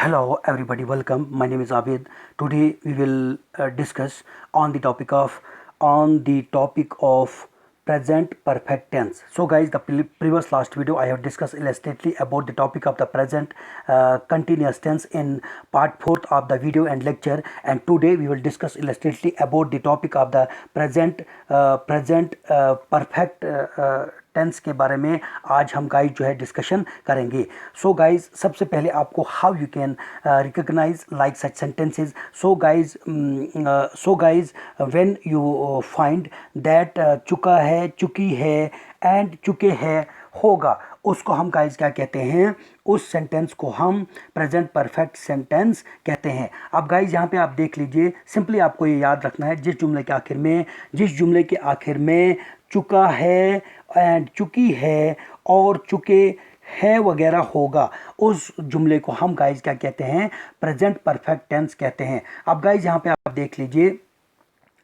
Hello, everybody. Welcome. My name is Abid. Today we will discuss on the topic of present perfect tense. So, guys, the previous last video I have discussed illustratively about the topic of the present continuous tense in part 4 of the video and lecture. And today we will discuss illustratively about the topic of the present perfect tense के बारे में आज हम guys जो है discussion करेंगे. So guys, सबसे पहले आपको how you can recognize like such sentences. So guys when you find that चुका है, चुकी है एंड चुके हैं होगा, उसको हम गाइस क्या कहते हैं? उस सेंटेंस को हम प्रेजेंट परफेक्ट सेंटेंस कहते हैं. अब गाइस यहाँ पे आप देख लीजिए, सिंपली आपको ये याद रखना है जिस जुमले के आखिर में चुका है एंड चुकी है और चुके हैं वगैरह होगा, उस जुमले को हम गाइस क्या कहते हैं? प्रेजेंट परफेक्ट टेंस कहते हैं. अब गाइस यहाँ पे आप देख लीजिए,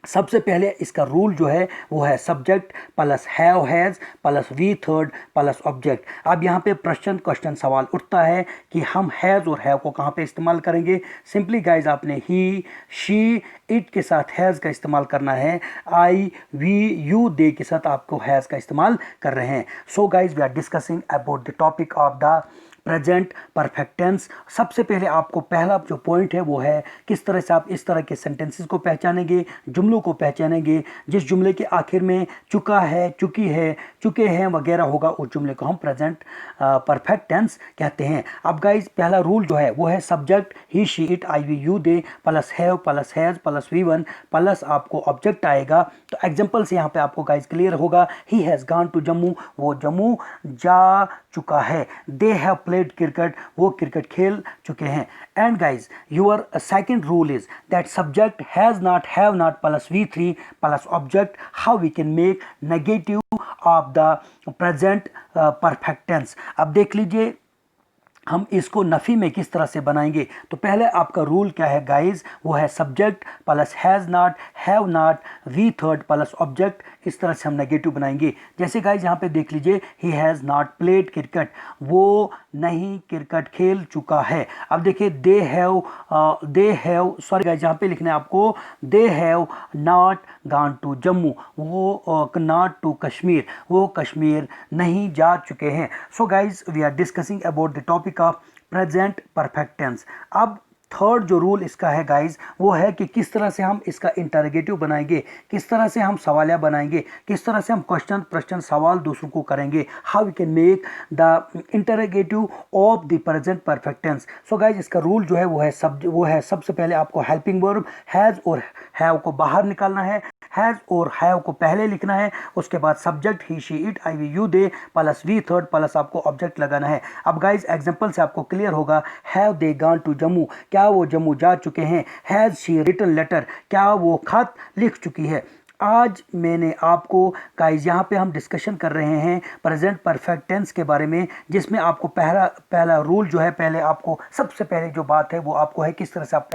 सबसे पहले इसका रूल जो है वो है subject plus have has plus V third plus object. अब यहाँ पे क्वेश्चन सवाल उठता है कि हम हैज़ और हैव को कहाँ पे इस्तेमाल करेंगे. सिंपली गाइज आपने ही, शी, इट के साथ हैज़ का इस्तेमाल करना है. आई, वी, यू, दे के साथ आपको हैज़ का इस्तेमाल कर रहे हैं. So guys we are discussing about the topic of the present perfect tense. सबसे पहले आपको पहला जो पॉइंट है वो है किस तरह से आप इस तरह के सेंटेंसेस को पहचानेंगे, जुमलों को पहचानेंगे जिस जुमले के आखिर में चुका है, चुकी है, चुके हैं वगैरह होगा, उस जुमले को हम प्रेजेंट परफेक्ट टेंस कहते हैं. अब गाइज पहला रूल जो है वो है subject he, she, it, I, we, you, they plus have plus has plus V one plus आपको ऑब्जेक्ट आएगा. तो एग्जाम्पल से यहाँ पे आपको गाइज क्लियर होगा. He has gone to Jammu, वो जम्मू जा चुका है. दे हैव प्लेड क्रिकेट, वो क्रिकेट खेल चुके हैं. And guys your second rule is that subject has not, have not plus V three plus object. How we can make negative of the present perfect tense. अब देख लीजिए हम इसको नफ़ी में किस तरह से बनाएंगे. तो पहले आपका रूल क्या है गाइज, वो है subject plus has not, have not, V third plus object. इस तरह से हम नेगेटिव बनाएंगे. जैसे गाइज यहाँ पे देख लीजिए, he has not played cricket, वो नहीं क्रिकेट खेल चुका है. अब देखिए दे हैव सॉरी गाइज यहाँ पे लिखना है आपको, they have not gone to Jammu, वो नॉट टू कश्मीर, वो कश्मीर नहीं जा चुके हैं. So guys we are discussing about the topic of present perfect tense. अब थर्ड जो रूल इसका है गाइज वो है कि किस तरह से हम इसका इंटरोगेटिव बनाएंगे, किस तरह से हम सवालिया बनाएंगे, किस तरह से हम क्वेश्चन प्रश्न सवाल दूसरों को करेंगे. How we can make the interrogative of the present perfect tense. So guys इसका रूल जो है वो है सबसे पहले आपको हेल्पिंग वर्ब हैज़ और हैव को बाहर निकालना है. हैज़ और हैव को पहले लिखना है, उसके बाद subject he, she, it, I, we, you, they plus V third plus आपको ऑब्जेक्ट लगाना है. अब गाइज एग्जांपल से आपको क्लियर होगा. Have they gone to Jammu, क्या वो जम्मू जा चुके हैं. हैज़ शी रिटन लेटर, क्या वो खत लिख चुकी है. आज मैंने आपको गाइज यहाँ पे हम डिस्कशन कर रहे हैं प्रेजेंट परफेक्ट टेंस के बारे में, जिसमें आपको पहला रूल जो है, पहले आपको सबसे पहले जो बात है वो आपको है किस तरह से आप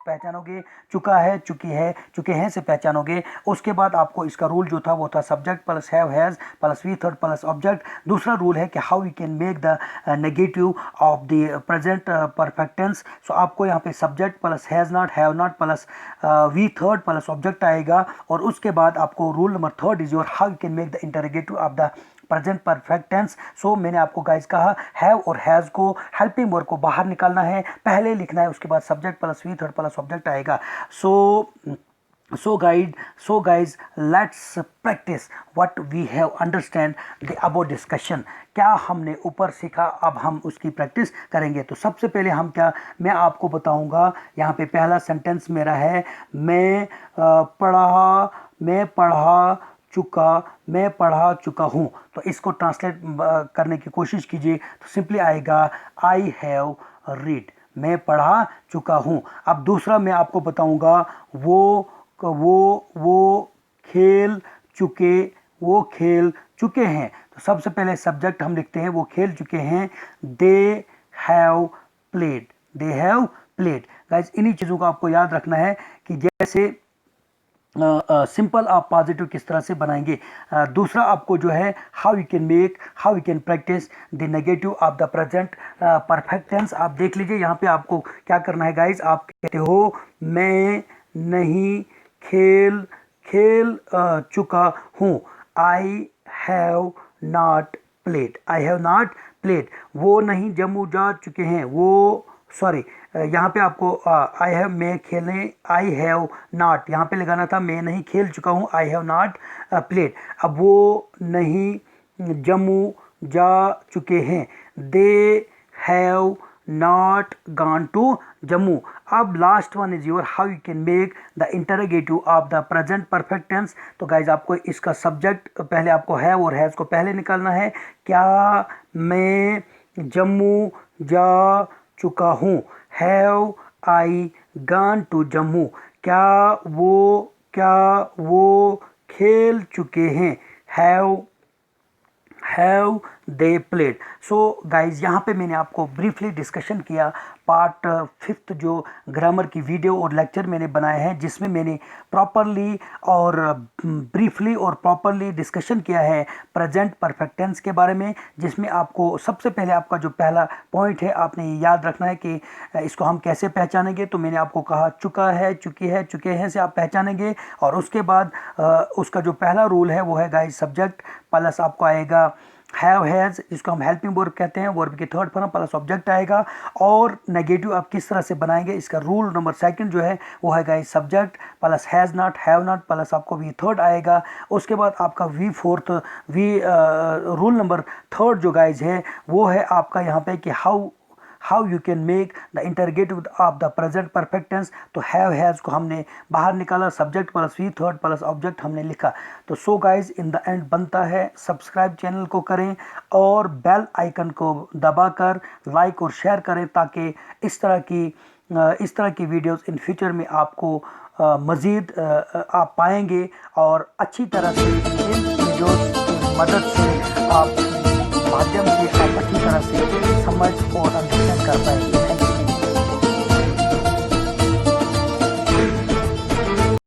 पहचानोगे. चुका है, चुकी है, चुके हैं से पहचानोगे. उसके बाद आपको इसका रूल जो था वो था subject plus have has plus V third plus object. दूसरा रूल है कि how we can make the negative of the present perfect tense. So आपको यहाँ पे subject plus has not, have not plus V third plus object आएगा. और उसके बाद आपको rule number third is your how you can make the interrogative of the present perfect tense. So मैंने आपको गाइस कहा हैव और हैज़ को हेल्पिंग वर्ब को बाहर निकालना है, पहले लिखना है, उसके बाद subject plus V third plus object आएगा. So guys, let's practice what we have understand the above discussion. क्या हमने ऊपर सीखा, अब हम उसकी प्रैक्टिस करेंगे. तो सबसे पहले मैं आपको बताऊंगा. यहाँ पे पहला सेंटेंस मेरा है, मैं पढ़ा चुका हूँ. तो इसको ट्रांसलेट करने की कोशिश कीजिए. तो सिंपली आएगा आई हैव रीड, मैं पढ़ा चुका हूँ. अब दूसरा मैं आपको बताऊंगा, वो खेल चुके हैं. तो सबसे पहले सब्जेक्ट हम लिखते हैं, वो खेल चुके हैं. They have played guys. इन्हीं चीज़ों को आपको याद रखना है कि जैसे सिंपल आप पॉजिटिव किस तरह से बनाएंगे। दूसरा आपको जो है how you can practice the negative of the present perfect tense. आप देख लीजिए यहाँ पे आपको क्या करना है गाइज। आप कहते हो मैं नहीं खेल चुका हूँ। I have not played. वो नहीं जम्मू जा चुके हैं। वो सॉरी, यहाँ पे आपको आई हैव नॉट यहाँ पे लगाना था, मैं नहीं खेल चुका हूँ। I have not played. अब वो नहीं जम्मू जा चुके हैं। They have not gone to Jammu. अब last one is your how you can make the interrogative of the present perfect tense. तो गाइज आपको इसका सब्जेक्ट पहले आपको हैव और हैज़ को पहले निकालना है। क्या मैं जम्मू जा चुका हूँ। Have I gone to Jammu. क्या वो खेल चुके हैं। Have they played. So guys यहाँ पे मैंने आपको ब्रीफली डिस्कशन किया पार्ट 5 जो ग्रामर की वीडियो और लेक्चर मैंने बनाए हैं, जिसमें मैंने प्रॉपरली और ब्रीफली और प्रॉपरली डिस्कशन किया है प्रेजेंट परफेक्ट टेंस के बारे में। जिसमें आपको सबसे पहले आपका जो पहला पॉइंट है आपने ये याद रखना है कि इसको हम कैसे पहचानेंगे। तो मैंने आपको कहा चुका है, चुकी है, चुके हैं से आप पहचानेंगे। और उसके बाद उसका जो पहला रूल है वो है गाइज सब्जेक्ट प्लस आपको आएगा हैव हैज़, जिसको हम हेल्पिंग वर्ब कहते हैं, वर्ब की थर्ड फॉर्म प्लस ऑब्जेक्ट आएगा। और नेगेटिव आप किस तरह से बनाएंगे, इसका रूल नंबर सेकंड जो है वो है guys subject plus has not, have not plus आपको वी थर्ड आएगा। उसके बाद आपका रूल नंबर थर्ड जो गाइज है वो है आपका यहाँ पे कि how you can make the interrogative of the present perfect tense. तो हैव हैज़ को हमने बाहर निकाला, subject plus V third plus object हमने लिखा। तो so guys in the end बनता है सब्सक्राइब चैनल को करें और बेल आइकन को दबाकर लाइक और शेयर करें, ताकि इस तरह की वीडियोस इन फ्यूचर में आपको मज़ीद आप पाएंगे और अच्छी तरह से इन वीडियोस की मदद से आप माध्यम से आप अच्छी तरह से समझ और अंडरस्टैंड कर पाएंगे।